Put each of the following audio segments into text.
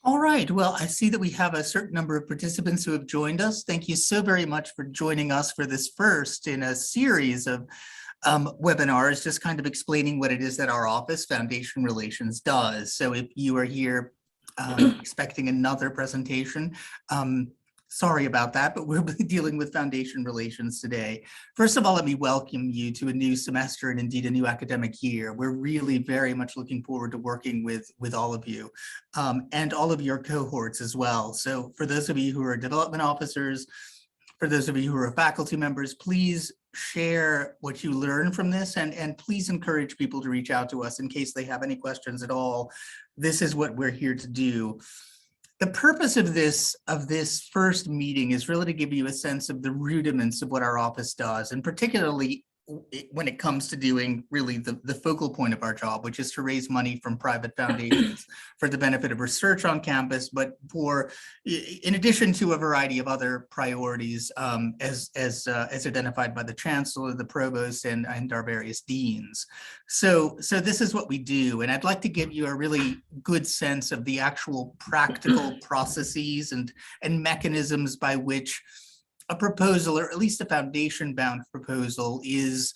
All right. Well, I see that we have a certain number of participants who have joined us. Thank you so very much for joining us for this first in a series of webinars, just kind of explaining what it is that our office, Foundation Relations, does. So if you are here expecting another presentation, sorry about that, but we'll be dealing with Foundation Relations today. First of all, let me welcome you to a new semester and indeed a new academic year. We're really very much looking forward to working with all of you and all of your cohorts as well. So for those of you who are development officers, for those of you who are faculty members, please share what you learn from this and please encourage people to reach out to us in case they have any questions at all. This is what we're here to do. The purpose of this first meeting is really to give you a sense of the rudiments of what our office does, and particularly when it comes to doing really the focal point of our job, which is to raise money from private foundations for the benefit of research on campus, but in addition to a variety of other priorities as identified by the chancellor, the provost, and our various deans. So this is what we do, and I'd like to give you a really good sense of the actual practical processes and mechanisms by which a proposal, or at least a foundation-bound proposal, is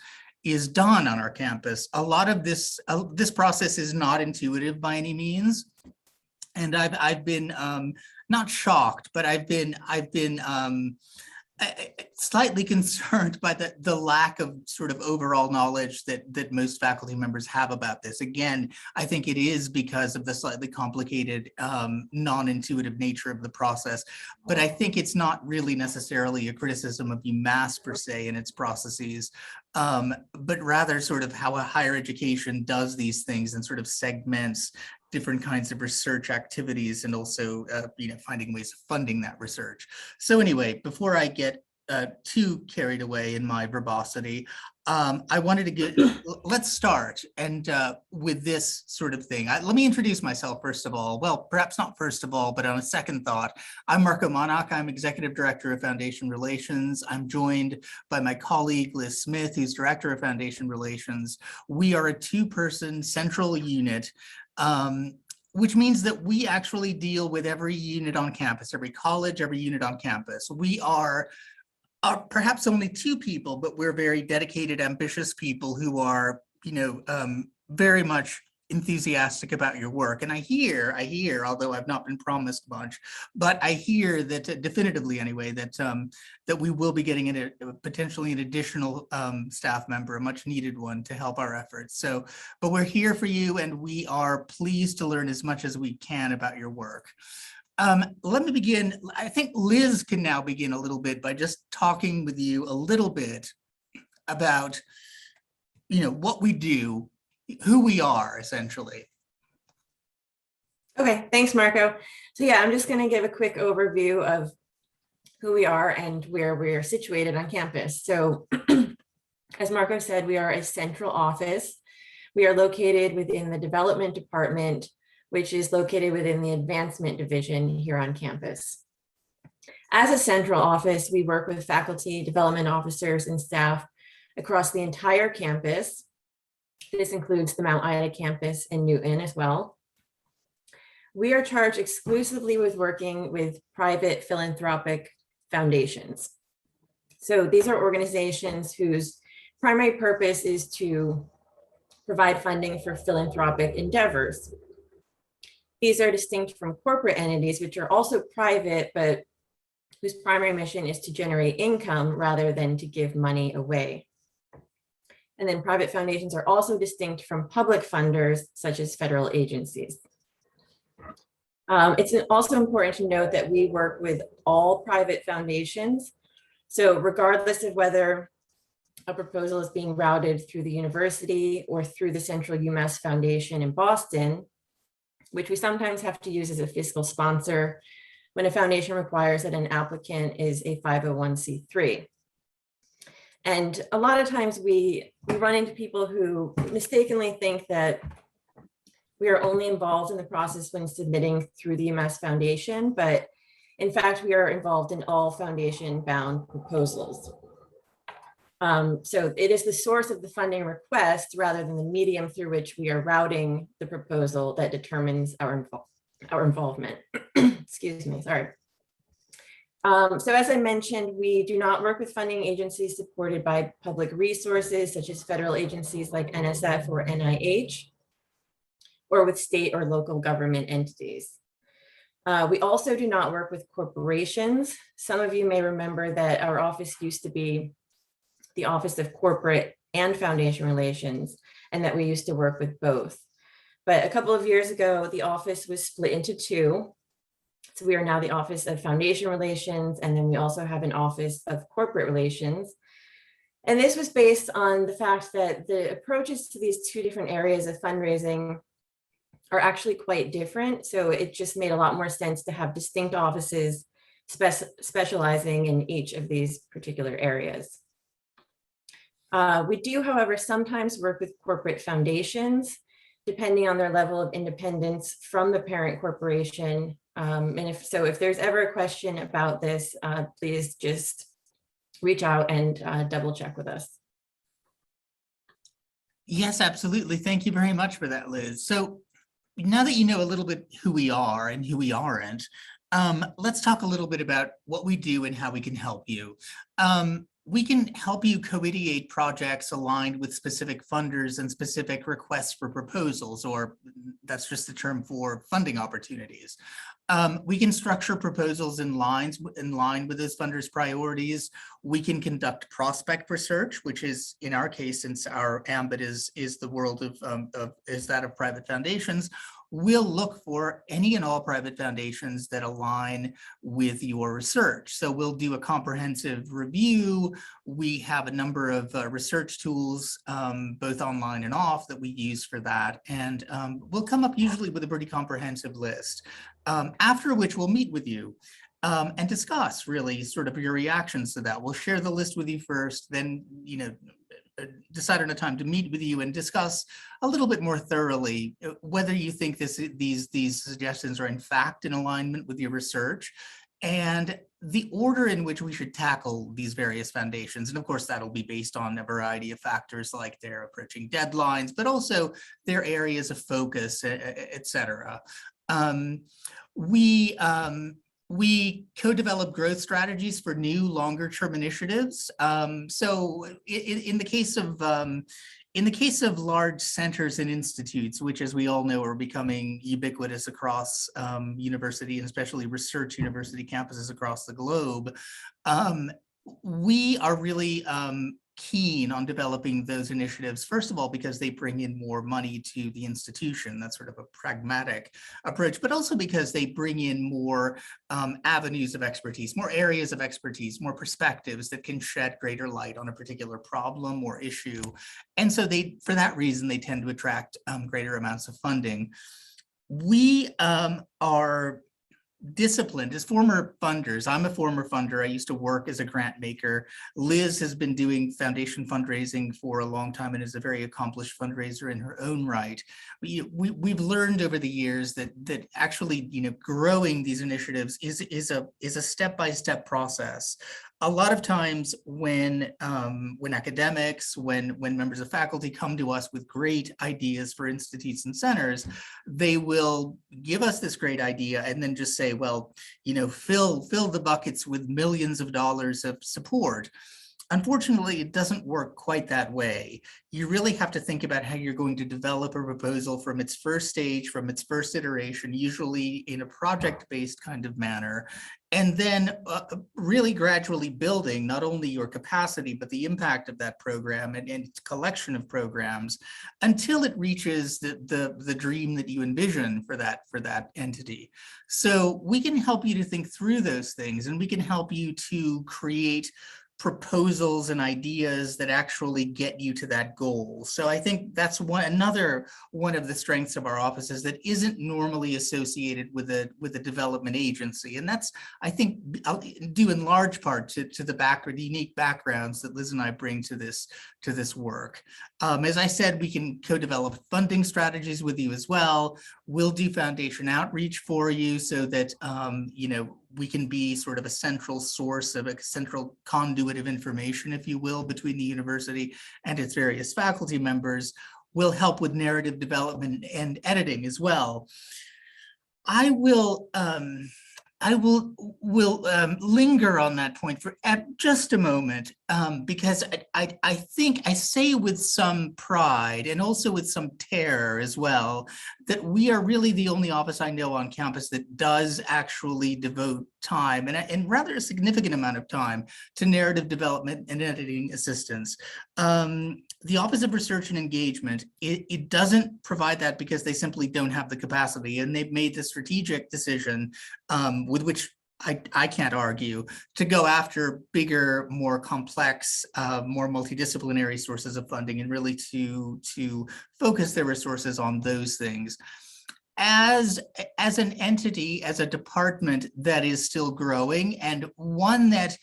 done on our campus. A lot of this process is not intuitive by any means, and I've been not shocked, but I've been slightly concerned by the lack of sort of overall knowledge that most faculty members have about this. Again, I think it is because of the slightly complicated, non-intuitive nature of the process, but I think it's not really necessarily a criticism of UMass per se and its processes, but rather sort of how a higher education does these things and sort of segments different kinds of research activities, and also finding ways of funding that research. So anyway, before I get too carried away in my verbosity, I wanted to let's start and with this sort of thing. Let me introduce myself first of all. Well, perhaps not first of all, but on a second thought, I'm Cocito-Monoc. I'm Executive Director of Foundation Relations. I'm joined by my colleague, Liz Smith, who's Director of Foundation Relations. We are a two-person central unit, which means that we actually deal with every unit on campus, every college, every unit on campus. We are perhaps only two people, but we're very dedicated, ambitious people who are, very much enthusiastic about your work. And I hear, although I've not been promised much, but I hear that definitively anyway, that we will be getting potentially an additional staff member, a much needed one, to help our efforts. So, but we're here for you, and we are pleased to learn as much as we can about your work. Let me begin. I think Liz can now begin a little bit by just talking with you a little bit about, what we do, who we are, essentially. Okay, thanks, Marco. So yeah, I'm just going to give a quick overview of who we are and where we're situated on campus. So as Marco said, we are a central office. We are located within the development department, which is located within the advancement division here on campus. As a central office, we work with faculty, development officers, and staff across the entire campus. This includes the Mount Ida campus in Newton as well. We are charged exclusively with working with private philanthropic foundations. So these are organizations whose primary purpose is to provide funding for philanthropic endeavors. These are distinct from corporate entities, which are also private, but whose primary mission is to generate income rather than to give money away. And then private foundations are also distinct from public funders, such as federal agencies. It's also important to note that we work with all private foundations. So regardless of whether a proposal is being routed through the university or through the Central UMass Foundation in Boston, which we sometimes have to use as a fiscal sponsor when a foundation requires that an applicant is a 501c3. And a lot of times we run into people who mistakenly think that we are only involved in the process when submitting through the UMass Foundation, but in fact, we are involved in all foundation-bound proposals. So it is the source of the funding request rather than the medium through which we are routing the proposal that determines our our involvement. Excuse me, sorry. So as I mentioned, we do not work with funding agencies supported by public resources, such as federal agencies like NSF or NIH, or with state or local government entities. We also do not work with corporations. Some of you may remember that our office used to be the Office of Corporate and Foundation Relations, and that we used to work with both. But a couple of years ago, the office was split into two. So we are now the Office of Foundation Relations, and then we also have an Office of Corporate Relations. And this was based on the fact that the approaches to these two different areas of fundraising are actually quite different. So it just made a lot more sense to have distinct offices specializing in each of these particular areas. We do, however, sometimes work with corporate foundations, depending on their level of independence from the parent corporation. And if there's ever a question about this, please just reach out and double check with us. Yes, absolutely. Thank you very much for that, Liz. So now that you know a little bit who we are and who we aren't, let's talk a little bit about what we do and how we can help you. We can help you co-ideate projects aligned with specific funders and specific requests for proposals, or that's just the term for funding opportunities. We can structure proposals in line with those funders' priorities. We can conduct prospect research, which is, in our case, since our ambit is the world is that of private foundations, we'll look for any and all private foundations that align with your research. So we'll do a comprehensive review. We have a number of research tools, both online and off, that we use for that. And we'll come up usually with a pretty comprehensive list, after which we'll meet with you and discuss really sort of your reactions to that. We'll share the list with you first, then, decide on a time to meet with you and discuss a little bit more thoroughly whether you think these suggestions are in fact in alignment with your research and the order in which we should tackle these various foundations. And of course, that'll be based on a variety of factors like their approaching deadlines, but also their areas of focus, et cetera. We co-develop growth strategies for new longer-term initiatives. So in the case of large centers and institutes, which, as we all know, are becoming ubiquitous across university and especially research university campuses across the globe, we are really keen on developing those initiatives, first of all, because they bring in more money to the institution. That's sort of a pragmatic approach, but also because they bring in more avenues of expertise, more areas of expertise, more perspectives that can shed greater light on a particular problem or issue. And so for that reason, they tend to attract greater amounts of funding. We are disciplined as former funders. I'm a former funder. I used to work as a grant maker. Liz has been doing foundation fundraising for a long time and is a very accomplished fundraiser in her own right. We've learned over the years that actually, growing these initiatives is a step-by-step process. A lot of times when academics, when members of faculty come to us with great ideas for institutes and centers, they will give us this great idea and then just say, well, fill the buckets with millions of dollars of support. Unfortunately, it doesn't work quite that way. You really have to think about how you're going to develop a proposal from its first stage, from its first iteration, usually in a project-based kind of manner, and then really gradually building not only your capacity, but the impact of that program and its collection of programs until it reaches the dream that you envision for that entity. So we can help you to think through those things, and we can help you to create proposals and ideas that actually get you to that goal. So I think that's another one of the strengths of our offices that isn't normally associated with a development agency. And that's, I think, due in large part to the unique backgrounds that Liz and I bring to this work. As I said, we can co-develop funding strategies with you as well. We'll do foundation outreach for you so that we can be sort of a central source of a central conduit of information, if you will, between the university and its various faculty members. We'll help with narrative development and editing as well. I will linger on that point for just a moment, because I think I say with some pride and also with some terror as well, that we are really the only office I know on campus that does actually devote time, and rather a significant amount of time, to narrative development and editing assistance. The Office of Research and Engagement, it doesn't provide that because they simply don't have the capacity, and they've made the strategic decision, with which I can't argue, to go after bigger, more complex, more multidisciplinary sources of funding, and really to focus their resources on those things. As an entity, as a department that is still growing, and one that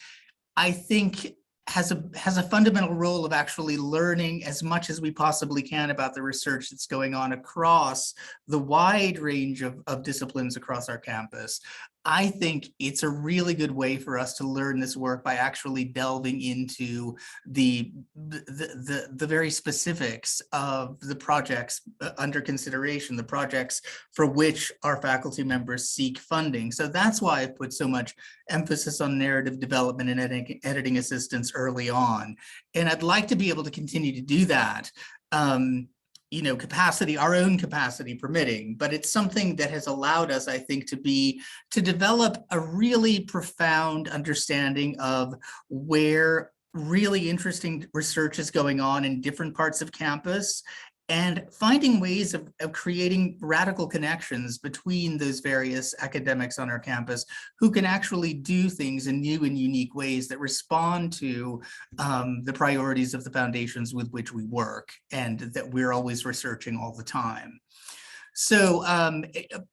I think has a fundamental role of actually learning as much as we possibly can about the research that's going on across the wide range of disciplines across our campus. I think it's a really good way for us to learn this work by actually delving into the very specifics of the projects under consideration, the projects for which our faculty members seek funding. So that's why I put so much emphasis on narrative development and editing assistance early on. And I'd like to be able to continue to do that. Capacity, our own capacity permitting, but it's something that has allowed us, I think, to develop a really profound understanding of where really interesting research is going on in different parts of campus, and finding ways of creating radical connections between those various academics on our campus who can actually do things in new and unique ways that respond to the priorities of the foundations with which we work, and that we're always researching all the time. So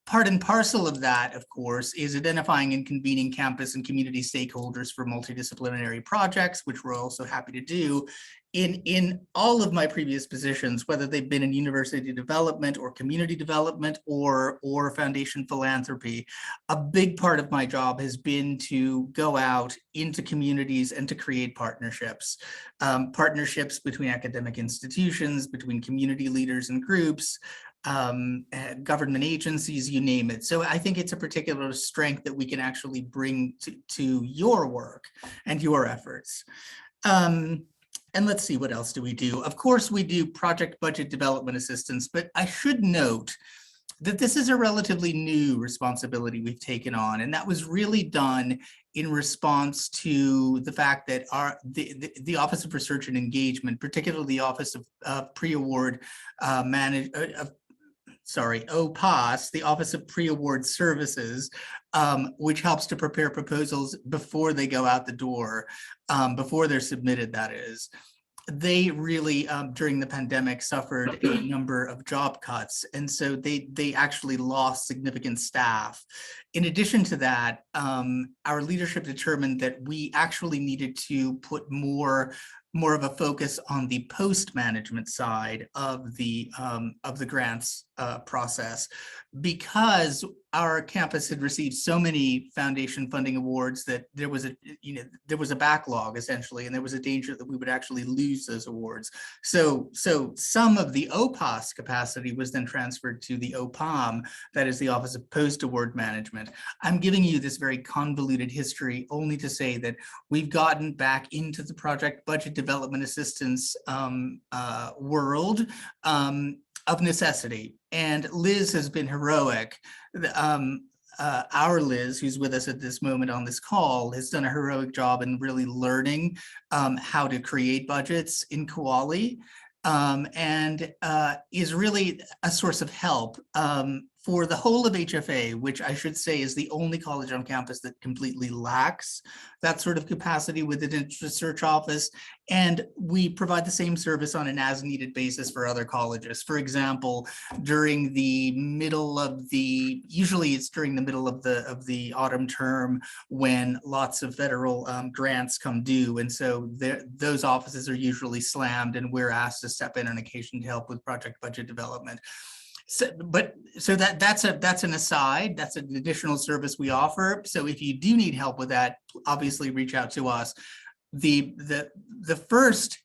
part and parcel of that, of course, is identifying and convening campus and community stakeholders for multidisciplinary projects, which we're also happy to do. In all of my previous positions, whether they've been in university development or community development or foundation philanthropy, a big part of my job has been to go out into communities and to create partnerships, partnerships between academic institutions, between community leaders and groups, government agencies, you name it. So I think it's a particular strength that we can actually bring to your work and your efforts. And let's see, what else do we do? Of course, we do project budget development assistance, but I should note that this is a relatively new responsibility we've taken on, and that was really done in response to the fact that the Office of Research and Engagement, particularly the Office of Pre-Award OPAS, the Office of Pre-Award Services, which helps to prepare proposals before they go out the door, before they're submitted, that is. They really, during the pandemic, suffered a number of job cuts. And so they actually lost significant staff. In addition to that, our leadership determined that we actually needed to put more of a focus on the post-management side of the grants process, because our campus had received so many foundation funding awards that there was a backlog essentially, and there was a danger that we would actually lose those awards. So some of the OPAS capacity was then transferred to the OPAM, that is the Office of Post-Award Management. I'm giving you this very convoluted history only to say that we've gotten back into the project budget development assistance world of necessity. And Liz has been heroic. Our Liz, who's with us at this moment on this call, has done a heroic job in really learning how to create budgets in Kuali, and is really a source of help for the whole of HFA, which I should say is the only college on campus that completely lacks that sort of capacity within its research office. And we provide the same service on an as-needed basis for other colleges. For example, during the middle of usually it's during the middle of the autumn term when lots of federal grants come due. And so those offices are usually slammed, and we're asked to step in on occasion to help with project budget development. So that's an aside. That's an additional service we offer. So if you do need help with that, obviously reach out to us. The first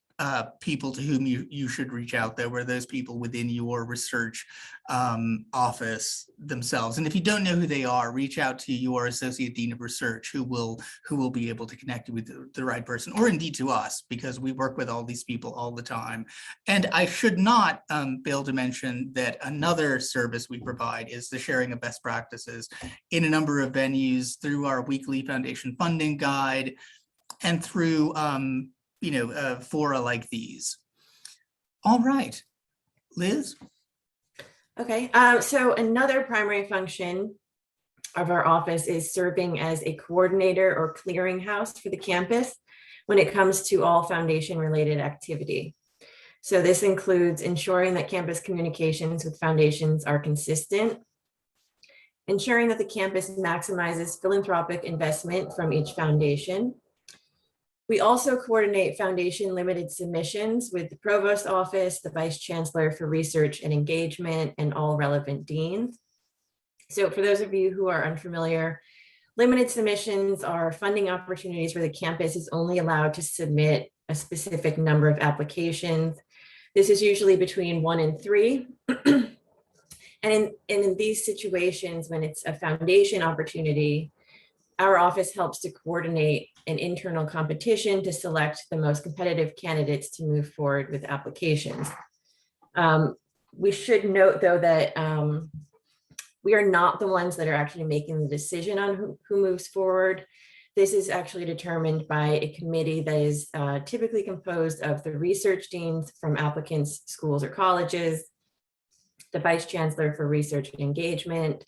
people to whom you should reach out, though, were those people within your research office themselves. And if you don't know who they are, reach out to your Associate Dean of Research, who will be able to connect you with the right person, or indeed to us, because we work with all these people all the time. And I should not fail to mention that another service we provide is the sharing of best practices in a number of venues through our weekly foundation funding guide and through fora like these. All right, Liz. Okay, so another primary function of our office is serving as a coordinator or clearinghouse for the campus when it comes to all foundation related activity. So this includes ensuring that campus communications with foundations are consistent, ensuring that the campus maximizes philanthropic investment from each foundation. We also coordinate foundation limited submissions with the provost office, the vice chancellor for research and engagement, and all relevant deans. So for those of you who are unfamiliar, limited submissions are funding opportunities where the campus is only allowed to submit a specific number of applications. This is usually between 1 and 3. And in these situations, when it's a foundation opportunity, our office helps to coordinate an internal competition to select the most competitive candidates to move forward with applications. We should note, though, that we are not the ones that are actually making the decision on who moves forward. This is actually determined by a committee that is typically composed of the research deans from applicants' schools or colleges, the vice chancellor for research and engagement,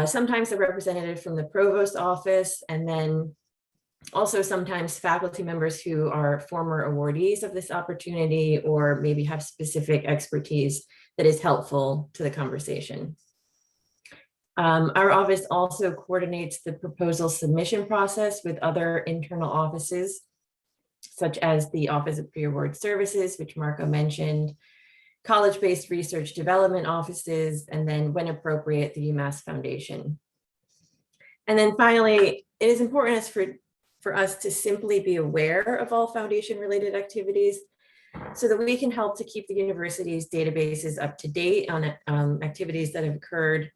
sometimes a representative from the provost office, and then also sometimes faculty members who are former awardees of this opportunity or maybe have specific expertise that is helpful to the conversation. Our office also coordinates the proposal submission process with other internal offices, such as the Office of Pre-Award Services, which Marco mentioned, college-based research development offices, and then when appropriate, the UMass Foundation. And then finally, it is important for us to simply be aware of all foundation-related activities so that we can help to keep the university's databases up to date on activities that have occurred.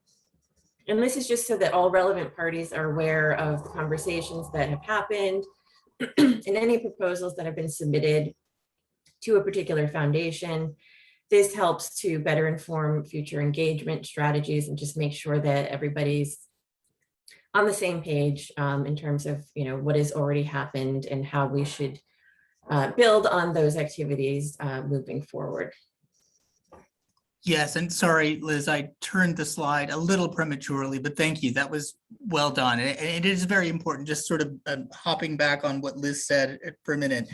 And this is just so that all relevant parties are aware of the conversations that have happened and any proposals that have been submitted to a particular foundation. This helps to better inform future engagement strategies and just make sure that everybody's on the same page in terms of what has already happened and how we should build on those activities moving forward. Yes, and sorry, Liz, I turned the slide a little prematurely, but thank you. That was well done. And it is very important, just sort of hopping back on what Liz said for a minute.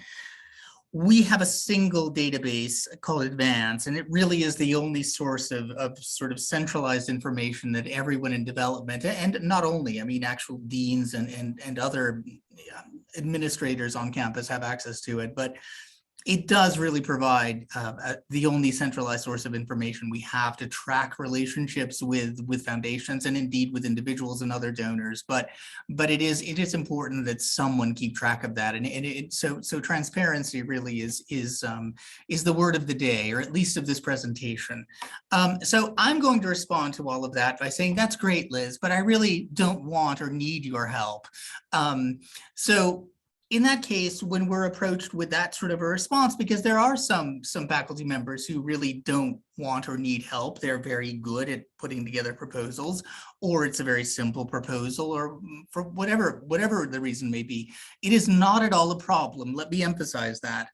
We have a single database called Advance, and it really is the only source of sort of centralized information that everyone in development, and not only, I mean, actual deans and other administrators on campus have access to it, but it does really provide the only centralized source of information we have to track relationships with foundations and indeed with individuals and other donors. But it is important that someone keep track of that, and so transparency really is the word of the day, or at least of this presentation. So I'm going to respond to all of that by saying that's great, Liz, but I really don't want or need your help. So in that case, when we're approached with that sort of a response, because there are some faculty members who really don't want or need help, they're very good at putting together proposals, or it's a very simple proposal, or for whatever the reason may be, it is not at all a problem. Let me emphasize that.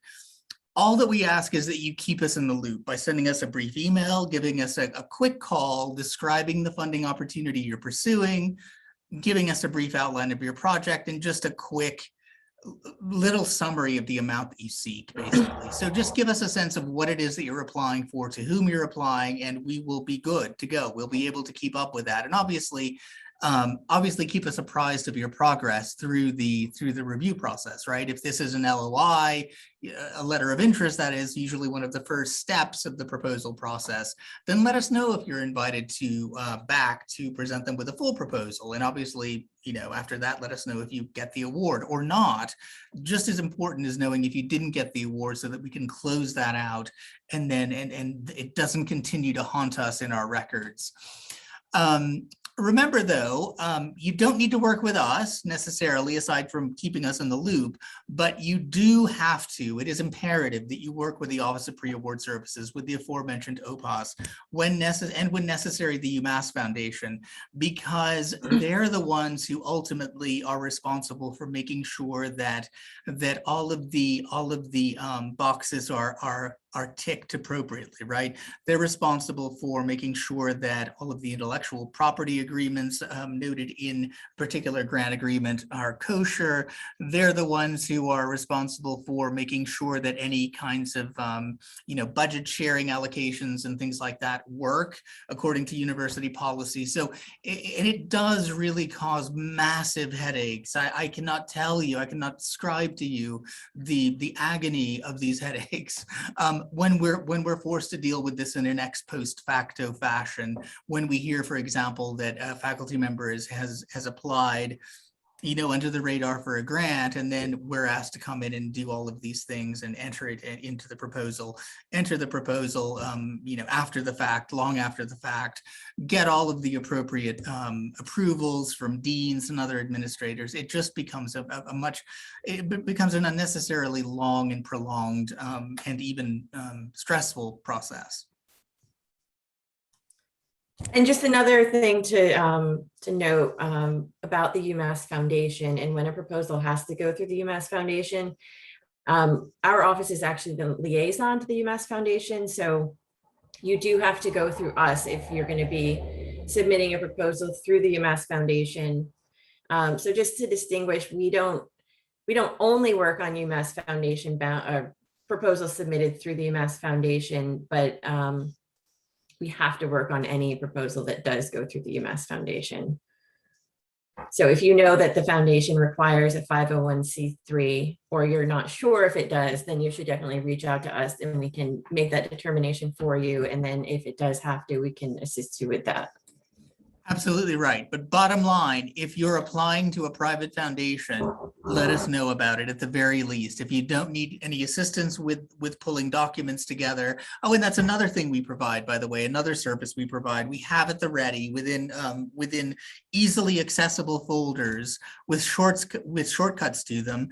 All that we ask is that you keep us in the loop by sending us a brief email, giving us a quick call, describing the funding opportunity you're pursuing, giving us a brief outline of your project, and just a quick little summary of the amount that you seek, basically. So just give us a sense of what it is that you're applying for, to whom you're applying, and we will be good to go. We'll be able to keep up with that. And obviously, obviously keep us apprised of your progress through the review process, right? If this is an LOI, a letter of interest, that is usually one of the first steps of the proposal process, then let us know if you're invited to back to present them with a full proposal. And obviously, after that, let us know if you get the award or not. Just as important is knowing if you didn't get the award so that we can close that out and then and it doesn't continue to haunt us in our records. Remember, though, you don't need to work with us necessarily, aside from keeping us in the loop, but you do have to. It is imperative that you work with the Office of Pre-Award Services, with the aforementioned OPAS, when necessary, the UMass Foundation, because they're the ones who ultimately are responsible for making sure that all of the boxes are ticked appropriately, right? They're responsible for making sure that all of the intellectual property agreements noted in particular grant agreement are kosher. They're the ones who are responsible for making sure that any kinds of budget sharing allocations and things like that work according to university policy. So, and it does really cause massive headaches. I cannot tell you, I cannot describe to you the agony of these headaches. When we're forced to deal with this in an ex post facto fashion, when we hear, for example, that a faculty member has applied, under the radar for a grant, and then we're asked to come in and do all of these things and enter it into the proposal, after the fact, long after the fact, get all of the appropriate approvals from deans and other administrators. It just becomes it becomes an unnecessarily long and prolonged and even stressful process. And just another thing to note about the UMass Foundation, and when a proposal has to go through the UMass Foundation, our office is actually the liaison to the UMass Foundation. So you do have to go through us if you're going to be submitting a proposal through the UMass Foundation. So just to distinguish, we don't only work on UMass Foundation proposals submitted through the UMass Foundation, but we have to work on any proposal that does go through the UMass Foundation. So if you know that the foundation requires a 501c3, or you're not sure if it does, then you should definitely reach out to us and we can make that determination for you. And then if it does have to, we can assist you with that. Absolutely right. But bottom line, if you're applying to a private foundation, let us know about it at the very least. If you don't need any assistance with pulling documents together. Oh, and that's another thing we provide, by the way, another service we provide. We have at the ready within easily accessible folders with shortcuts to them.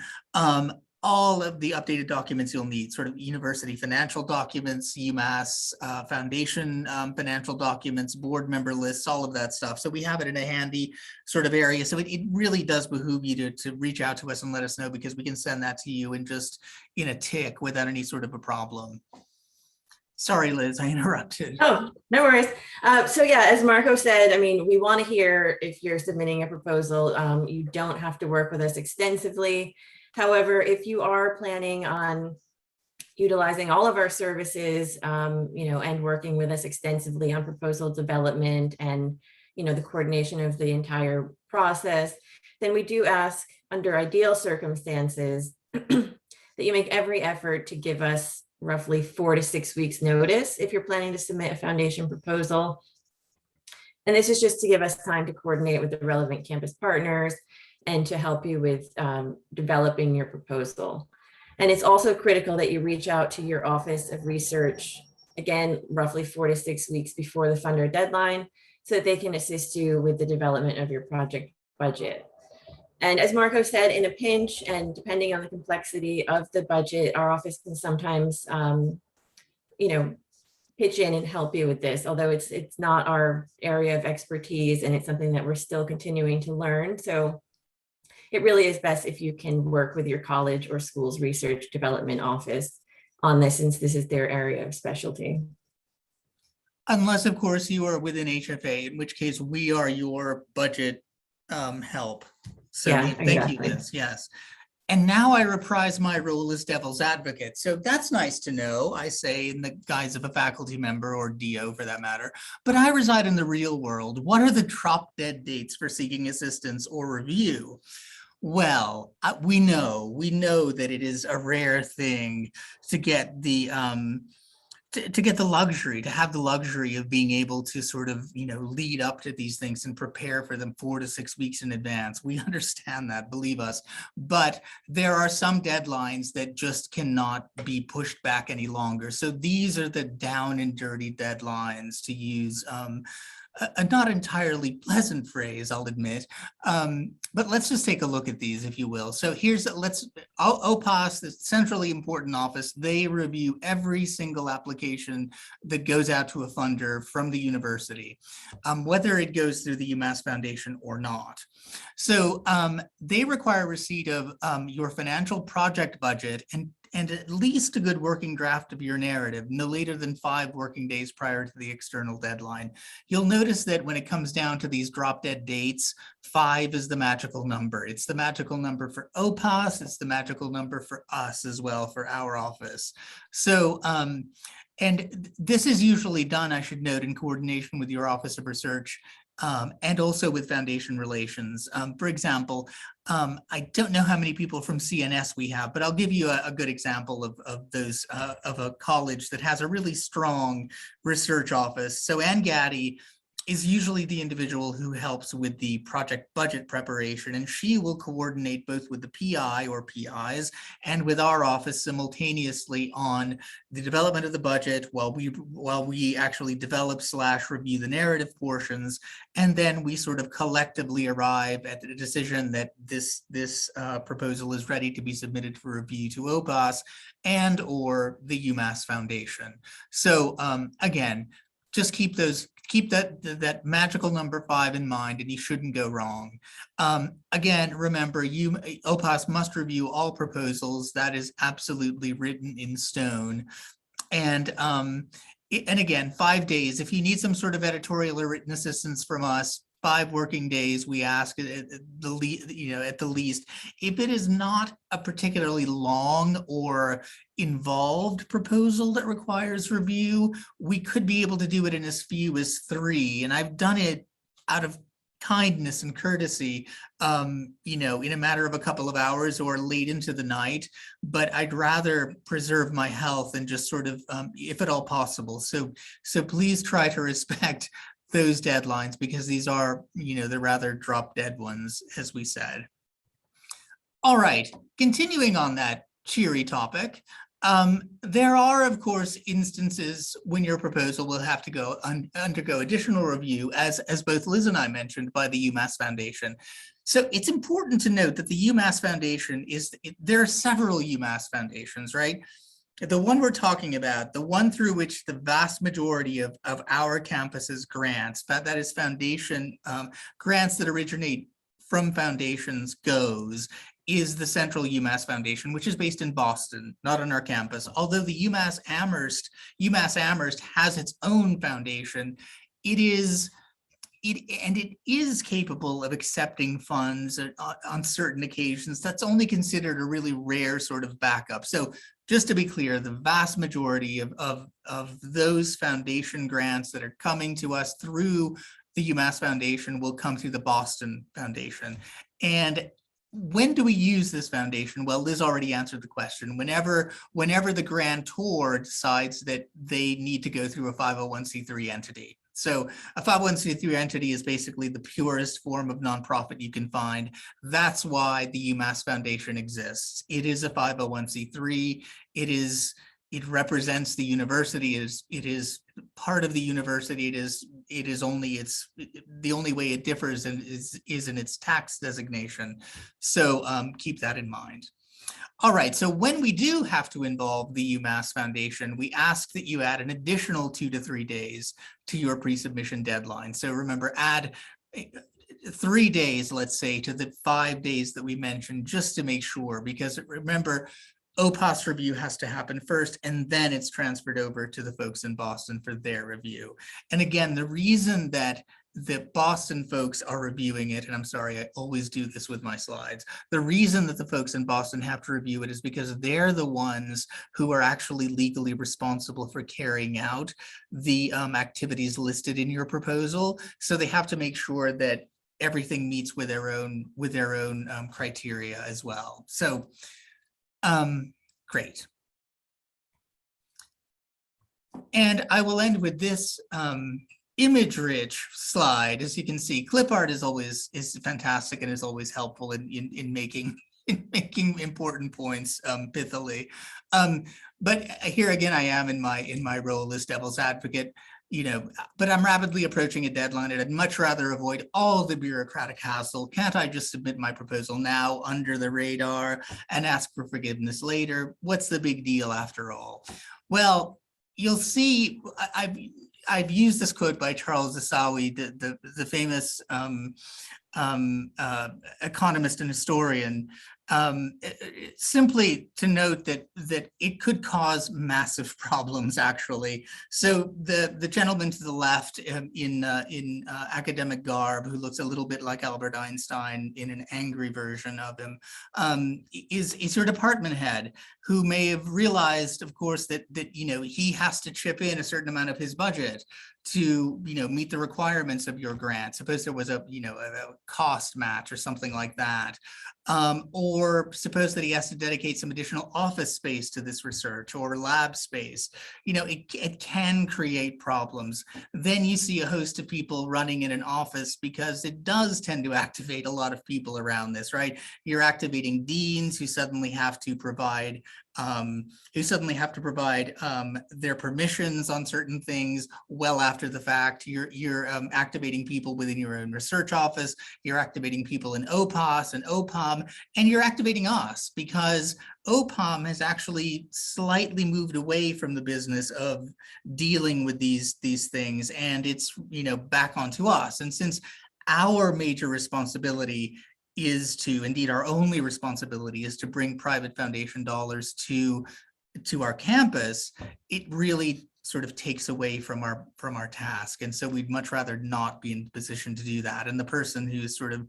All of the updated documents you'll need, sort of university financial documents, UMass Foundation financial documents, board member lists, all of that stuff. So we have it in a handy sort of area. So it really does behoove you to reach out to us and let us know, because we can send that to you in a tick without any sort of a problem. Sorry, Liz, I interrupted. Oh, no worries. So yeah, as Marco said, I mean, we want to hear if you're submitting a proposal. You don't have to work with us extensively. However, if you are planning on utilizing all of our services, and working with us extensively on proposal development and, the coordination of the entire process, then we do ask, under ideal circumstances, that you make every effort to give us roughly 4 to 6 weeks notice if you're planning to submit a foundation proposal. And this is just to give us time to coordinate with the relevant campus partners and to help you with developing your proposal. And it's also critical that you reach out to your Office of Research, again, roughly 4 to 6 weeks before the funder deadline, so that they can assist you with the development of your project budget. And as Marco said, in a pinch, and depending on the complexity of the budget, our office can sometimes, pitch in and help you with this, although it's not our area of expertise, and it's something that we're still continuing to learn. So it really is best if you can work with your college or school's research development office on this, since this is their area of specialty. Unless, of course, you are within HFA, in which case we are your budget help. So Yeah, thank you, exactly. Liz. Yes. And now I reprise my role as devil's advocate. So that's nice to know, I say in the guise of a faculty member or DO for that matter. But I reside in the real world. What are the drop dead dates for seeking assistance or review? Well, we know that it is a rare thing to get the to get the luxury, to have the luxury of being able to sort of, lead up to these things and prepare for them 4 to 6 weeks in advance. We understand that, believe us, but there are some deadlines that just cannot be pushed back any longer. So these are the down and dirty deadlines, to use a not entirely pleasant phrase, I'll admit. But let's just take a look at these, if you will. So here's, OPAS, the centrally important office, they review every single application that goes out to a funder from the university, whether it goes through the UMass Foundation or not. So they require receipt of your financial project budget and at least a good working draft of your narrative, no later than 5 working days prior to the external deadline. You'll notice that when it comes down to these drop dead dates, 5 is the magical number. It's the magical number for OPAS. It's the magical number for us as well, for our office. So, and this is usually done, I should note, in coordination with your Office of Research and also with foundation relations. For example, I don't know how many people from CNS we have, but I'll give you a good example of those, of a college that has a really strong research office. So Ann Gaddy is usually the individual who helps with the project budget preparation, and she will coordinate both with the PI or PIs and with our office simultaneously on the development of the budget while we actually develop / review the narrative portions, and then we sort of collectively arrive at the decision that this proposal is ready to be submitted for review to OPAS and or the UMass Foundation. So again, just keep that magical number 5 in mind, and you shouldn't go wrong. Again, remember, OPAS must review all proposals. That is absolutely written in stone. And again, 5 days. If you need some sort of editorial or written assistance from us, 5 working days, we ask at the least. If it is not a particularly long or involved proposal that requires review, we could be able to do it in as few as 3. And I've done it out of kindness and courtesy, in a matter of a couple of hours or late into the night, but I'd rather preserve my health and just sort of, if at all possible. So please try to respect those deadlines, because these are, they're rather drop dead ones, as we said. All right, continuing on that cheery topic, there are, of course, instances when your proposal will have to undergo additional review, as both Liz and I mentioned, by the UMass Foundation. So it's important to note that the UMass Foundation there are several UMass Foundations, right? The one we're talking about, the one through which the vast majority of our campus's grants, that is foundation grants that originate from foundations goes, is the Central UMass Foundation, which is based in Boston, not on our campus. Although the UMass Amherst has its own foundation, it is capable of accepting funds on certain occasions. That's only considered a really rare sort of backup. So just to be clear, the vast majority of those foundation grants that are coming to us through the UMass Foundation will come through the Boston Foundation. And when do we use this foundation? Well, Liz already answered the question. Whenever the grantor decides that they need to go through a 501c3 entity. So a 501c3 entity is basically the purest form of nonprofit you can find. That's why the UMass Foundation exists. It is a 501c3. It represents the university. It is part of the university. The only way it differs is in its tax designation. So keep that in mind. All right, so when we do have to involve the UMass Foundation, we ask that you add an additional 2 to 3 days to your pre-submission deadline. So remember, add 3 days, let's say, to the 5 days that we mentioned, just to make sure, because remember, OPAS review has to happen first, and then it's transferred over to the folks in Boston for their review. And again, the reason that the Boston folks are reviewing it, and I'm sorry, I always do this with my slides. The reason that the folks in Boston have to review it is because they're the ones who are actually legally responsible for carrying out the activities listed in your proposal. So they have to make sure that everything meets with their own criteria as well. So great. And I will end with this image-rich slide. As you can see, clip art is fantastic and is always helpful in making important points pithily. But here again, I am in my role as devil's advocate, but I'm rapidly approaching a deadline, and I'd much rather avoid all the bureaucratic hassle. Can't I just submit my proposal now under the radar and ask for forgiveness later? What's the big deal after all? Well, you'll see, I've used this quote by Charles Asawi, the famous economist and historian, simply to note that it could cause massive problems, actually. So the gentleman to the left in academic garb, who looks a little bit like Albert Einstein in an angry version of him, is your department head, who may have realized, of course, that he has to chip in a certain amount of his budget to meet the requirements of your grant. Suppose there was a cost match or something like that, or suppose that he has to dedicate some additional office space to this research or lab space. It can create problems. Then you see a host of people running in an office, because it does tend to activate a lot of people around this, right? You're activating deans who suddenly have to provide their permissions on certain things well after the fact. You're activating people within your own research office. You're activating people in OPOS and OPOM, and you're activating us, because OPOM has actually slightly moved away from the business of dealing with these things, and it's back onto us. And since our major responsibility is to, indeed our only responsibility is to bring private foundation dollars to our campus, it really sort of takes away from our task. And so we'd much rather not be in a position to do that. And the person who's sort of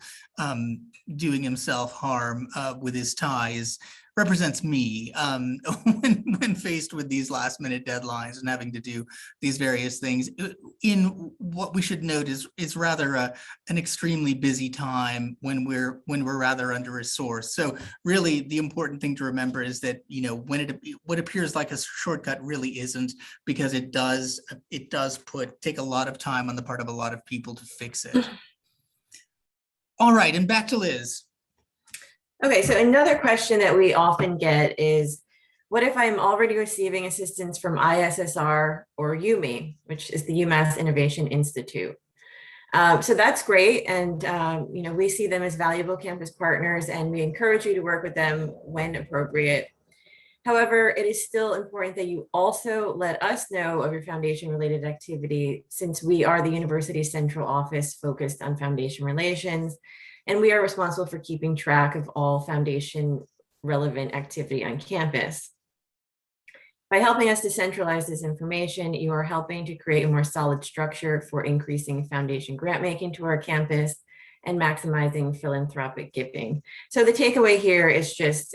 doing himself harm with his ties represents me when faced with these last minute deadlines and having to do these various things in what we should note is rather an extremely busy time when we're rather under resourced. So really the important thing to remember is that what appears like a shortcut really isn't, because it does take a lot of time on the part of a lot of people to fix it. All right, and back to Liz. Okay, so another question that we often get is, what if I'm already receiving assistance from ISSR or UMI, which is the UMass Innovation Institute? So that's great. And, we see them as valuable campus partners, and we encourage you to work with them when appropriate. However, it is still important that you also let us know of your foundation related activity, since we are the university's central office focused on foundation relations, and we are responsible for keeping track of all foundation relevant activity on campus. By helping us to centralize this information, you are helping to create a more solid structure for increasing foundation grant making to our campus and maximizing philanthropic giving. So the takeaway here is just,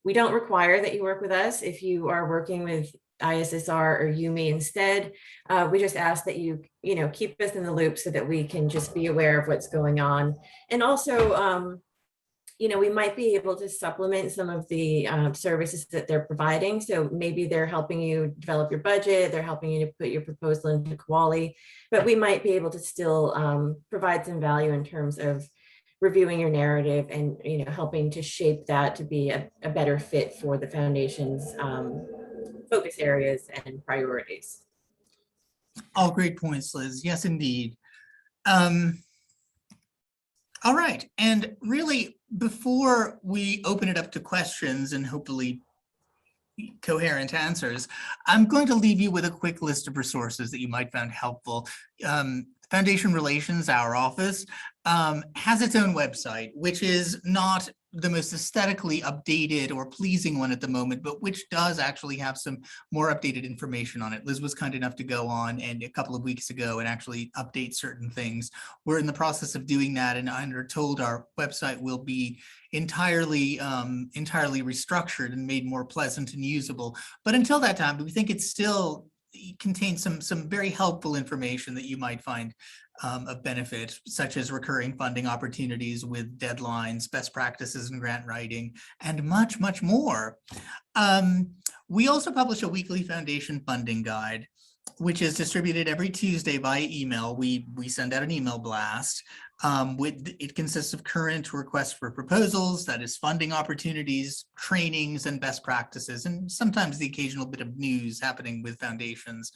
we don't require that you work with us. If you are working with ISSR or UMI instead, we just ask that you keep us in the loop so that we can just be aware of what's going on. And also, we might be able to supplement some of the services that they're providing. So maybe they're helping you develop your budget, they're helping you to put your proposal into Quali, but we might be able to still provide some value in terms of reviewing your narrative and helping to shape that to be a better fit for the foundation's focus areas and priorities. All great points, Liz. Yes, indeed. All right, and really, before we open it up to questions and hopefully coherent answers, I'm going to leave you with a quick list of resources that you might find helpful. Foundation Relations, our office, has its own website, which is not the most aesthetically updated or pleasing one at the moment, but which does actually have some more updated information on it. Liz was kind enough to go on and a couple of weeks ago and actually update certain things. We're in the process of doing that, and I'm told our website will be entirely restructured and made more pleasant and usable. But until that time, we think it still contains some very helpful information that you might find of benefit, such as recurring funding opportunities with deadlines, best practices in grant writing, and much, much more. We also publish a weekly foundation funding guide, which is distributed every Tuesday via email. We send out an email blast. It consists of current requests for proposals, that is funding opportunities, trainings, and best practices, and sometimes the occasional bit of news happening with foundations.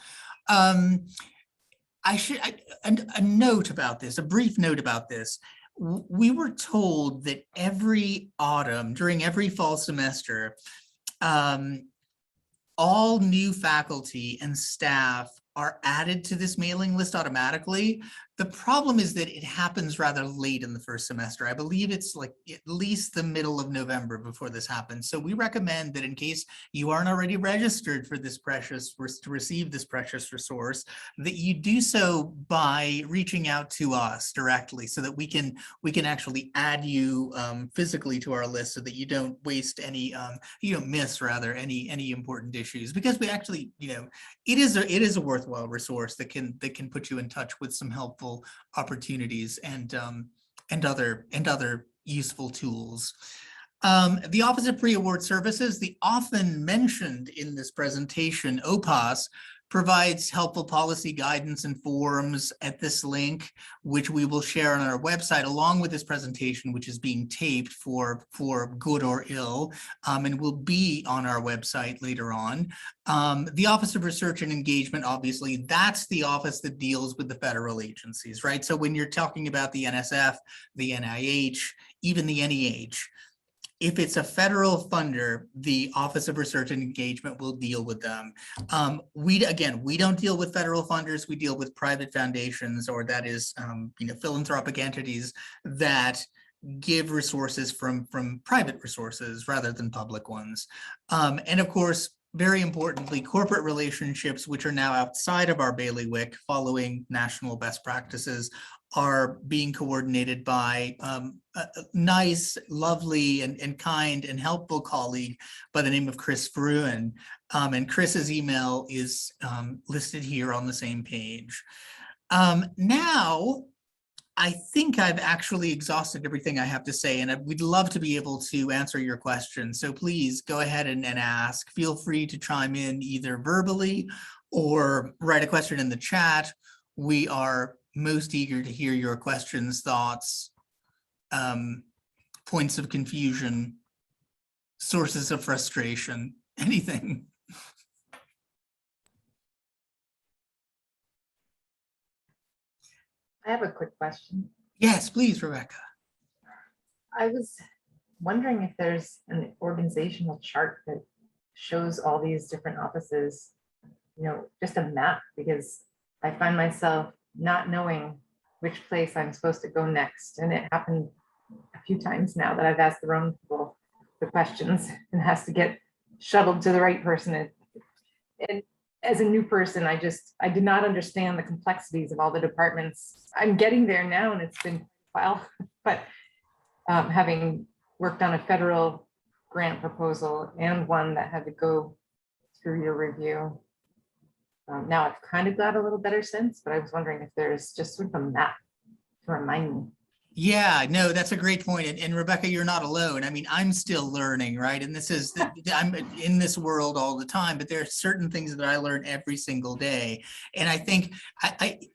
A note about this, a brief note about this. We were told that every autumn, during every fall semester, all new faculty and staff are added to this mailing list automatically. The problem is that it happens rather late in the first semester. I believe it's like at least the middle of November before this happens. So we recommend that in case you aren't already registered for this to receive this precious resource, that you do so by reaching out to us directly so that we can actually add you physically to our list so that you don't waste any, you don't miss rather any important issues, because we actually, it is a worthwhile resource that can put you in touch with some helpful opportunities and other useful tools. The Office of Pre-Award Services, the often mentioned in this presentation, OPAS, provides helpful policy guidance and forums at this link, which we will share on our website along with this presentation, which is being taped for good or ill, and will be on our website later on. The Office of Research and Engagement, obviously, that's the office that deals with the federal agencies, right? So when you're talking about the NSF, the NIH, even the NEH, if it's a federal funder, the Office of Research and Engagement will deal with them. We don't deal with federal funders. We deal with private foundations, or that is, philanthropic entities that give resources from private resources rather than public ones. And of course, very importantly, corporate relationships, which are now outside of our bailiwick following national best practices, are being coordinated by a nice, lovely, and kind and helpful colleague by the name of Chris Fruin. And Chris's email is listed here on the same page. Now, I think I've actually exhausted everything I have to say, and we'd love to be able to answer your questions. So please go ahead and ask. Feel free to chime in either verbally or write a question in the chat. We are most eager to hear your questions, thoughts, points of confusion, sources of frustration, anything. I have a quick question. Yes, please, Rebecca. I was wondering if there's an organizational chart that shows all these different offices, just a map, because I find myself not knowing which place I'm supposed to go next. And it happened a few times now that I've asked the wrong people the questions and has to get shuttled to the right person. And as a new person, I did not understand the complexities of all the departments. I'm getting there now, and it's been a while, but having worked on a federal grant proposal and one that had to go through your review, now I've kind of got a little better sense, but I was wondering if there's just sort of a map to remind me. Yeah, no, that's a great point. And Rebecca, you're not alone. I mean, I'm still learning, right? And I'm in this world all the time, but there are certain things that I learn every single day. And I think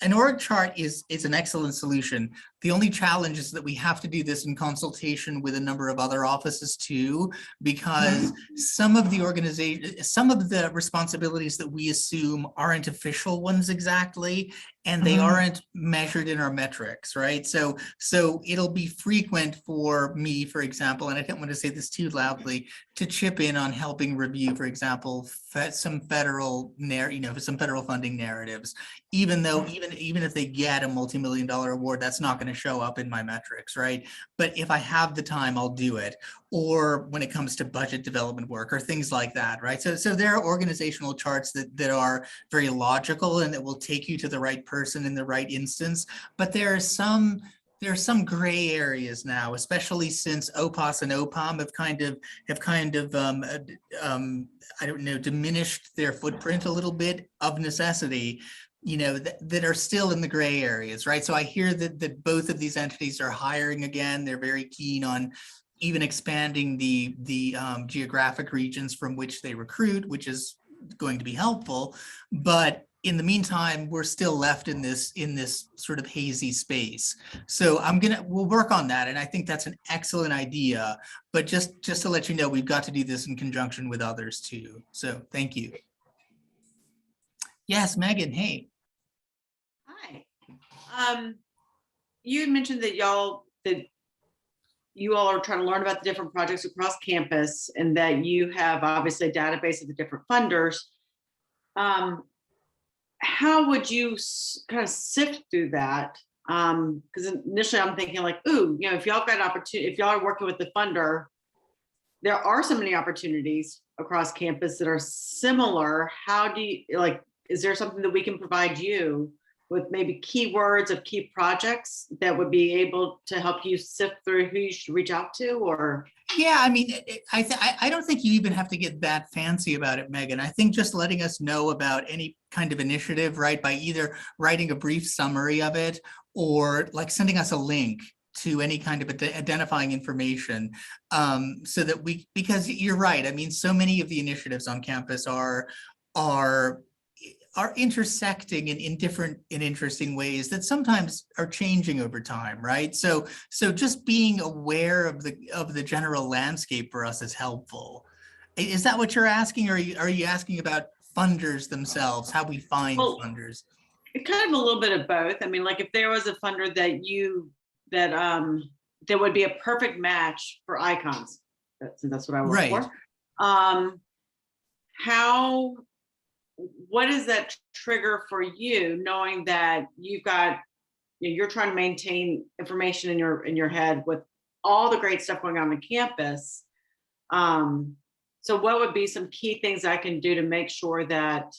an org chart is an excellent solution. The only challenge is that we have to do this in consultation with a number of other offices too, because some of the responsibilities that we assume aren't official ones exactly. and they Mhm. aren't measured in our metrics, right? So it'll be frequent for me, for example, and I don't want to say this too loudly, to chip in on helping review, for example, some federal some federal funding narratives, even though even if they get a multi-million-dollar award, that's not going to show up in my metrics, right? But if I have the time, I'll do it. Or when it comes to budget development work or things like that, right? So there are organizational charts that are very logical and that will take you to the right person in the right instance. But there are some gray areas now, especially since OPOS and OPOM have kind of I don't know, diminished their footprint a little bit of necessity, that are still in the gray areas, right? So I hear that both of these entities are hiring again. They're very keen on even expanding the geographic regions from which they recruit, which is going to be helpful. But in the meantime, we're still left in this sort of hazy space. So we'll work on that. And I think that's an excellent idea. But just to let you know, we've got to do this in conjunction with others too. So thank you. Yes, Megan, hey. Hi. You had mentioned that you all are trying to learn about the different projects across campus and that you have obviously a database of the different funders. How would you kind of sift through that? Because initially I'm thinking like, ooh, if y'all got an opportunity, if y'all are working with the funder, there are so many opportunities across campus that are similar. How do you, is there something that we can provide you with maybe keywords of key projects that would be able to help you sift through who you should reach out to? Or yeah, I mean, I don't think you even have to get that fancy about it, Megan. I think just letting us know about any kind of initiative, right, by either writing a brief summary of it or like sending us a link to any kind of identifying information, so that because you're right. I mean, so many of the initiatives on campus are intersecting in different and interesting ways that sometimes are changing over time, right? So just being aware of the general landscape for us is helpful. Is that what you're asking, or are you asking about funders themselves, how we find funders? Kind of a little bit of both. I mean, like if there was a funder that would be a perfect match for icons, that's what I work Right. for. What is that trigger for you, knowing that you're trying to maintain information in your head with all the great stuff going on campus? So what would be some key things I can do to make sure that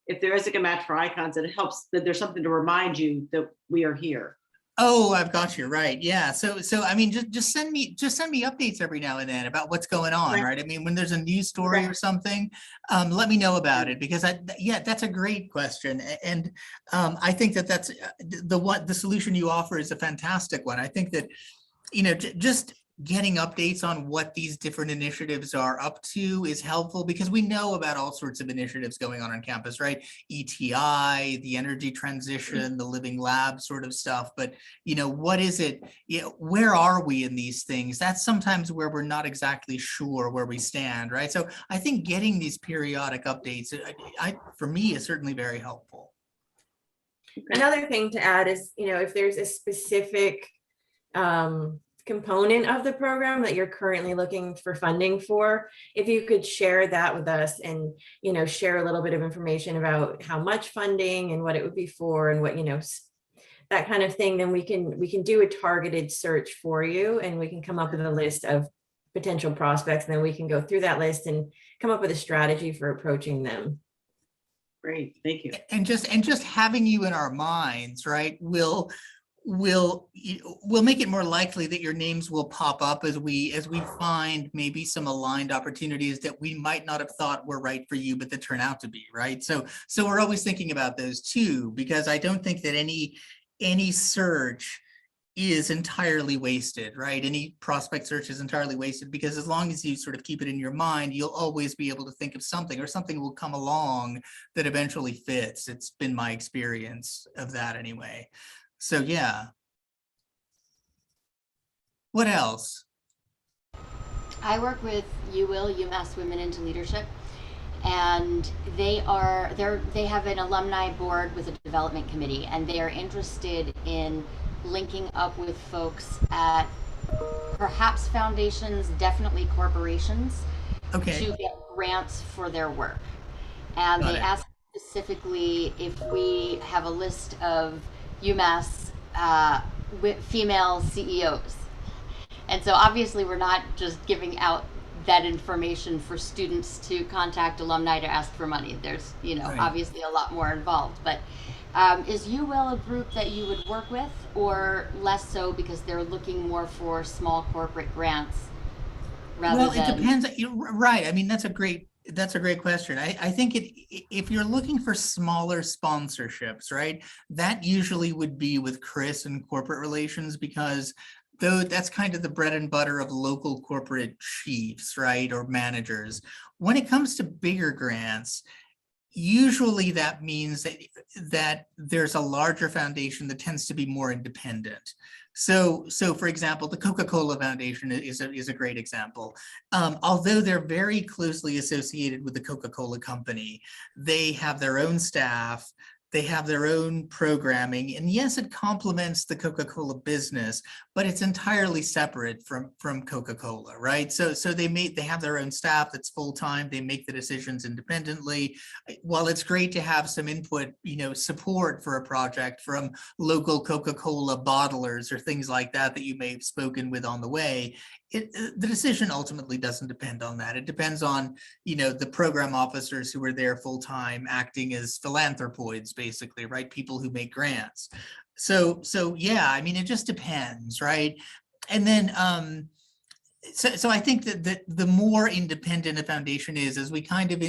if there is a good match for icons, that it helps, that there's something to remind you that we are here? Oh, I've got you right. Yeah. So I mean, just send me updates every now and then about what's going on, Okay. right? I mean, when there's a news story or something, let me know about it, because that's a great question. And I think that's the solution you offer is a fantastic one. I think that, just getting updates on what these different initiatives are up to is helpful, because we know about all sorts of initiatives going on campus, right? ETI, the energy transition, the living lab sort of stuff. But, what is it? Where are we in these things? That's sometimes where we're not exactly sure where we stand, right? So I think getting these periodic updates, for me, is certainly very helpful. Another thing to add is, if there's a specific component of the program that you're currently looking for funding for, if you could share that with us and, share a little bit of information about how much funding and what it would be for and what, that kind of thing, then we can do a targeted search for you, and we can come up with a list of potential prospects, and then we can go through that list and come up with a strategy for approaching them. Great, thank you. And just having you in our minds, right, will make it more likely that your names will pop up as we find maybe some aligned opportunities that we might not have thought were right for you, but that turn out to be, right? So we're always thinking about those too, because I don't think that any search is entirely wasted, right? Any prospect search is entirely wasted, because as long as you sort of keep it in your mind, you'll always be able to think of something, or something will come along that eventually fits. It's been my experience of that anyway. So yeah. What else? I work with UMass Women into Leadership, and they have an alumni board with a development committee, and they are interested in linking up with folks at perhaps foundations, definitely corporations, Okay, to get grants for their work. And got they it. asked specifically if we have a list of UMass female CEOs. And so obviously we're not just giving out that information for students to contact alumni to ask for money. There's, Right. obviously a lot more involved. But is UWell a group that you would work with, or less so because they're looking more for small corporate grants rather Well, than? it depends. Right. I mean, that's a great question. I think if you're looking for smaller sponsorships, right, that usually would be with Chris and corporate relations, because though that's kind of the bread and butter of local corporate chiefs, right, or managers. When it comes to bigger grants, usually that means that there's a larger foundation that tends to be more independent. So for example, the Coca-Cola Foundation is a great example. Although they're very closely associated with the Coca-Cola company, they have their own staff, they have their own programming, and yes, it complements the Coca-Cola business, but it's entirely separate from Coca-Cola, right? So they have their own staff that's full-time, they make the decisions independently. While it's great to have some input, support for a project from local Coca-Cola bottlers or things like that you may have spoken with on the way, the decision ultimately doesn't depend on that. It depends on, the program officers who are there full-time acting as philanthropoids, basically, right? People who make grants. So yeah, I mean, it just depends, right? And then, so I think that the more independent a foundation is, as we kind of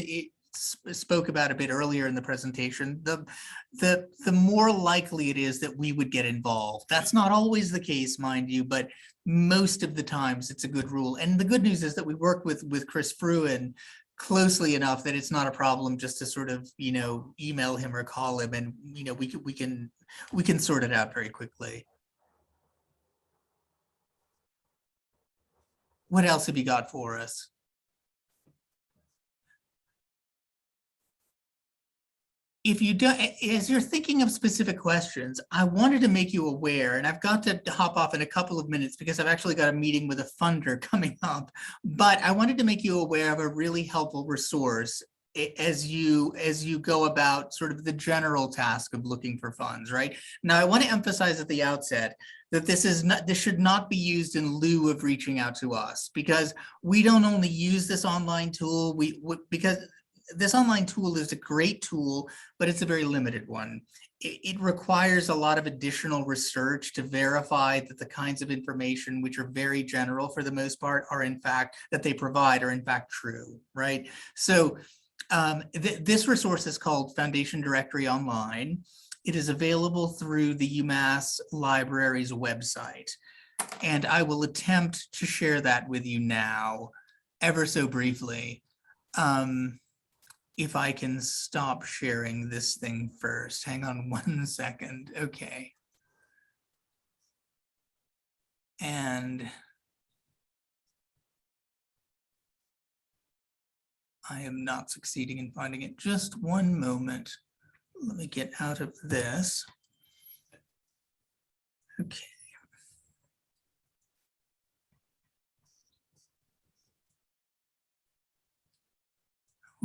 spoke about a bit earlier in the presentation, the more likely it is that we would get involved. That's not always the case, mind you, but most of the times it's a good rule. And the good news is that we work with Chris Fruin closely enough that it's not a problem just to sort of, email him or call him, and we can sort it out very quickly. What else have you got for us? If you don't, as you're thinking of specific questions, I wanted to make you aware, and I've got to hop off in a couple of minutes because I've actually got a meeting with a funder coming up, but I wanted to make you aware of a really helpful resource as you go about sort of the general task of looking for funds, right? Now, I want to emphasize at the outset that this should not be used in lieu of reaching out to us, because we don't only use this online tool, because this online tool is a great tool, but it's a very limited one. It requires a lot of additional research to verify that the kinds of information, which are very general for the most part, that they provide are in fact true, right? So this resource is called Foundation Directory Online. It is available through the UMass Library's website, and I will attempt to share that with you now, ever so briefly. If I can stop sharing this thing first. Hang on 1 second. Okay. And I am not succeeding in finding it. Just one moment. Let me get out of this. Okay.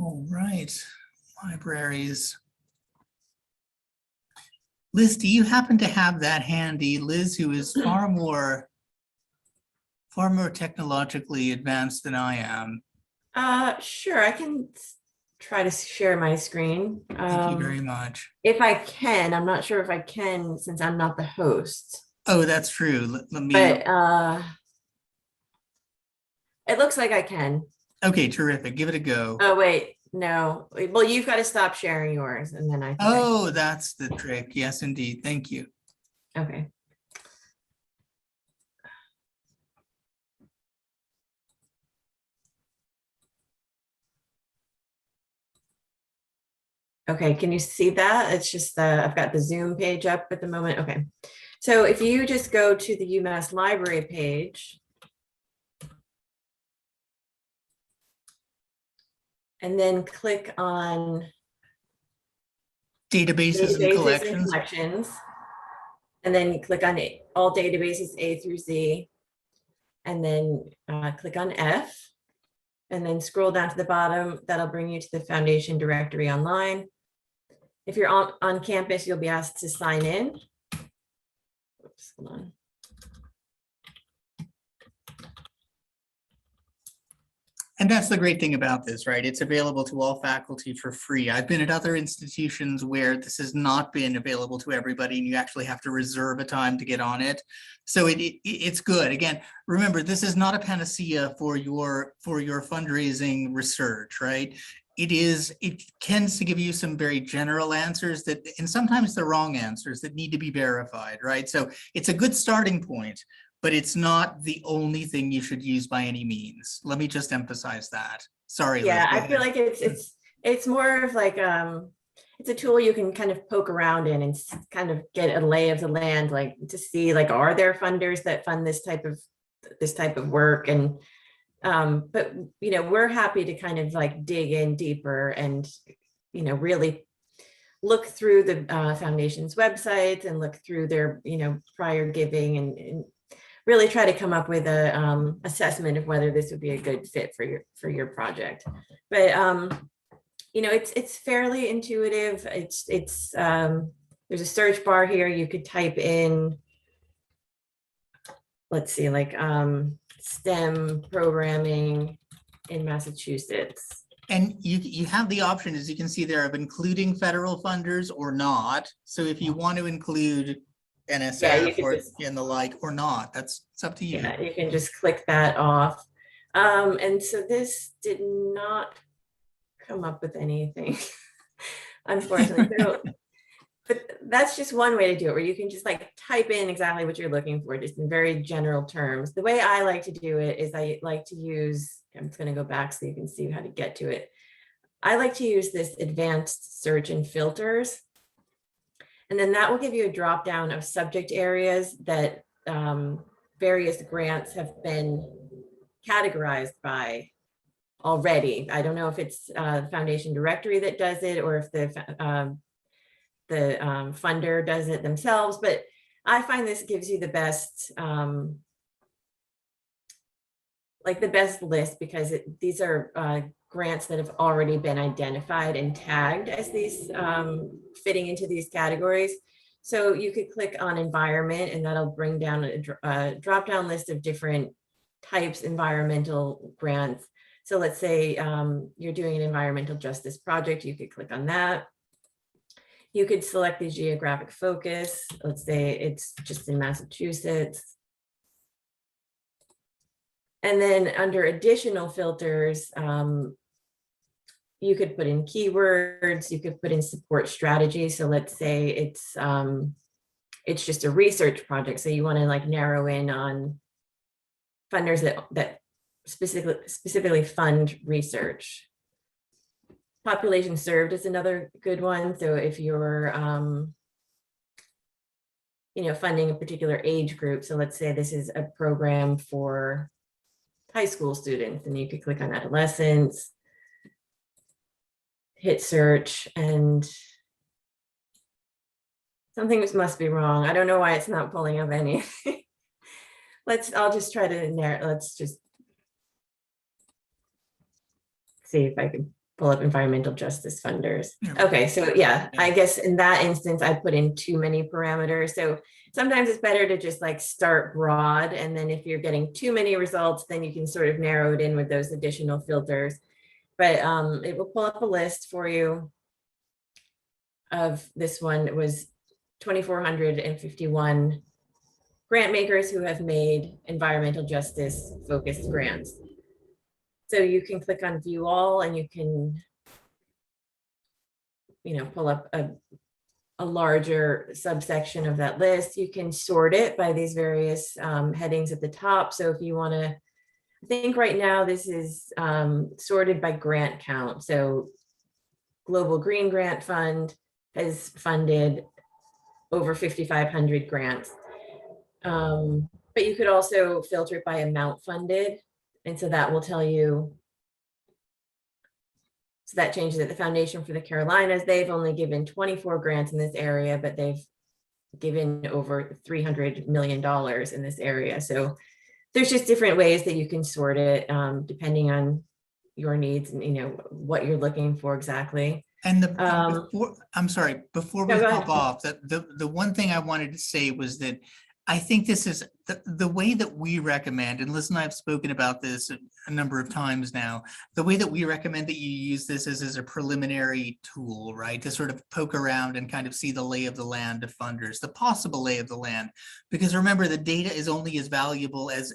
All right, libraries. Liz, do you happen to have that handy? Liz, who is far more technologically advanced than I am. Sure, I can try to share my screen. Thank you very much. If I can, I'm not sure if I can since I'm not the host. Oh, that's true. Let me. But it looks like I can. Okay, terrific. Give it a go. Oh, wait, no. Well, you've got to stop sharing yours and then I think Oh, that's the trick. Yes, indeed. Thank you. okay. Okay, can you see that? It's just I've got the Zoom page up at the moment. Okay. So if you just go to the UMass Library page, and then click on Databases and databases and collections. collections. And then you click on all databases A through Z. And then click on F. And then scroll down to the bottom. That'll bring you to the Foundation directory online. If you're on campus, you'll be asked to sign in. Oops, hold on. And that's the great thing about this, right? It's available to all faculty for free. I've been at other institutions where this has not been available to everybody, and you actually have to reserve a time to get on it. So it's good. Again, remember, this is not a panacea for your fundraising research, right? It tends to give you some very general answers that, and sometimes the wrong answers that need to be verified, right? So it's a good starting point, but it's not the only thing you should use by any means. Let me just emphasize that. Sorry, Yeah, Liz, go I feel ahead. like it's more of like it's a tool you can kind of poke around in and kind of get a lay of the land, like to see like, are there funders that fund this type of work? And but you know, we're happy to kind of like dig in deeper and you know, really look through the foundation's websites and look through their, you know, prior giving and really try to come up with a assessment of whether this would be a good fit for your project. But you know, it's fairly intuitive. There's a search bar here. You could type in, let's see, like STEM programming in Massachusetts. And you have the option, as you can see there, of including federal funders or not. So if you want to include NSF or and the like or not, it's up to you. Yeah, you can just click that off. And so this did not come up with anything, unfortunately. So, but that's just one way to do it, where you can just like type in exactly what you're looking for, just in very general terms. The way I like to do it is I like to use, I'm just going to go back so you can see how to get to it. I like to use this advanced search and filters. And then that will give you a drop down of subject areas that various grants have been categorized by already. I don't know if it's Foundation Directory that does it or if the funder does it themselves, but I find this gives you the best like the best list, because these are grants that have already been identified and tagged as these fitting into these categories. So you could click on environment and that'll bring down a drop down list of different types environmental grants. So let's say you're doing an environmental justice project, you could click on that. You could select the geographic focus. Let's say it's just in Massachusetts. And then under additional filters, you could put in keywords, you could put in support strategy. So let's say it's just a research project. So you want to like narrow in on funders that specifically fund research. Population served is another good one. So if you're you know, funding a particular age group, so let's say this is a program for high school students, and you could click on adolescents, hit search, and something must be wrong. I don't know why it's not pulling up any. I'll just try to let's just see if I can pull up environmental justice funders. Okay, so yeah, I guess in that instance, I put in too many parameters. So sometimes it's better to just like start broad. And then if you're getting too many results, then you can sort of narrow it in with those additional filters. But it will pull up a list for you of this one. It was 2,451 grant makers who have made environmental justice focused grants. So you can click on view all and you can, you know, pull up a larger subsection of that list. You can sort it by these various headings at the top. So if you want to, I think right now this is sorted by grant count. So Global Green Grant Fund has funded over 5,500 grants. But you could also filter it by amount funded. And so that will tell you So that changes it. The Foundation for the Carolinas, they've only given 24 grants in this area, but they've given over $300 million in this area. So there's just different ways that you can sort it, depending on your needs and, you know, what you're looking for exactly. And I'm sorry, before we No, go hop ahead. off, the one thing I wanted to say was that I think this is the way that we recommend, and Liz and I have spoken about this a number of times now, the way that we recommend that you use this is as a preliminary tool, right? To sort of poke around and kind of see the lay of the land of funders, the possible lay of the land. Because remember, the data is only as valuable as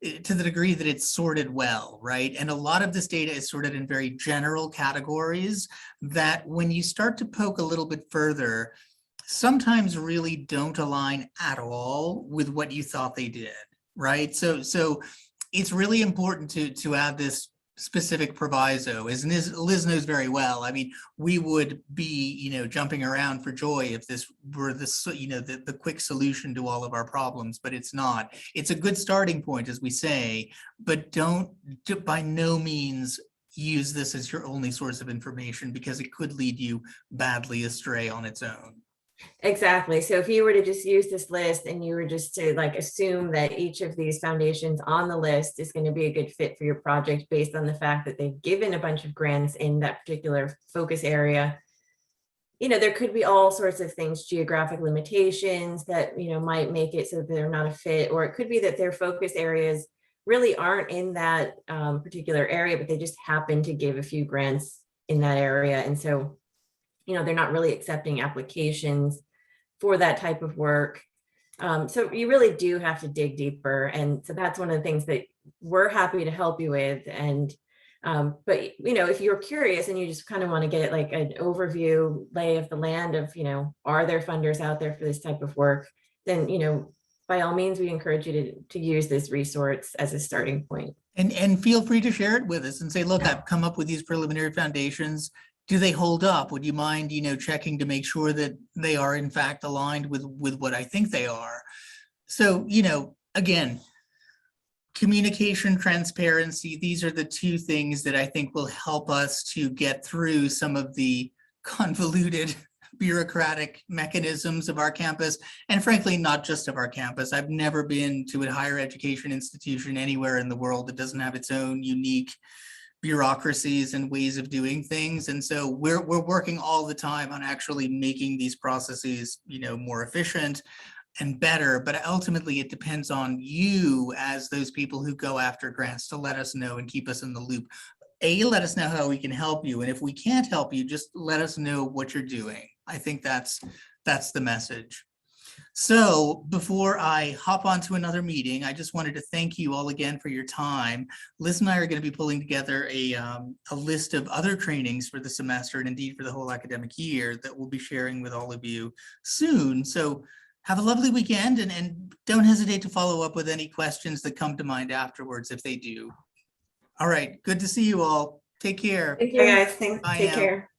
to the degree that it's sorted well, right? And a lot of this data is sorted in very general categories that when you start to poke a little bit further, sometimes really don't align at all with what you thought they did, right? So it's really important to add this specific proviso, as Liz knows very well. I mean, we would be, you know, jumping around for joy if this were the quick solution to all of our problems, but it's not. It's a good starting point, as we say, but don't by no means use this as your only source of information, because it could lead you badly astray on its own. Exactly. So if you were to just use this list and you were just to like assume that each of these foundations on the list is going to be a good fit for your project based on the fact that they've given a bunch of grants in that particular focus area, you know, there could be all sorts of things, geographic limitations that, you know, might make it so that they're not a fit, or it could be that their focus areas really aren't in that particular area, but they just happen to give a few grants in that area. And so, you know, they're not really accepting applications for that type of work. So you really do have to dig deeper. And so that's one of the things that we're happy to help you with. And, but, you know, if you're curious and you just kind of want to get like an overview lay of the land of, you know, are there funders out there for this type of work, then, you know, by all means, we encourage you to use this resource as a starting point. And feel free to share it with us and say, look, I've come up with these preliminary foundations. Do they hold up? Would you mind, you know, checking to make sure that they are in fact aligned with what I think they are? So, you know, again, communication, transparency, these are the two things that I think will help us to get through some of the convoluted bureaucratic mechanisms of our campus, and frankly, not just of our campus. I've never been to a higher education institution anywhere in the world that doesn't have its own unique bureaucracies and ways of doing things. And so we're working all the time on actually making these processes, you know, more efficient and better. But ultimately, it depends on you as those people who go after grants to let us know and keep us in the loop. Let us know how we can help you. And if we can't help you, just let us know what you're doing. I think that's the message. So before I hop on to another meeting, I just wanted to thank you all again for your time. Liz and I are going to be pulling together a list of other trainings for the semester and indeed for the whole academic year that we'll be sharing with all of you soon. So have a lovely weekend, and don't hesitate to follow up with any questions that come to mind afterwards if they do. All right, good to see you all. Take care. Thank you guys. Take now. care.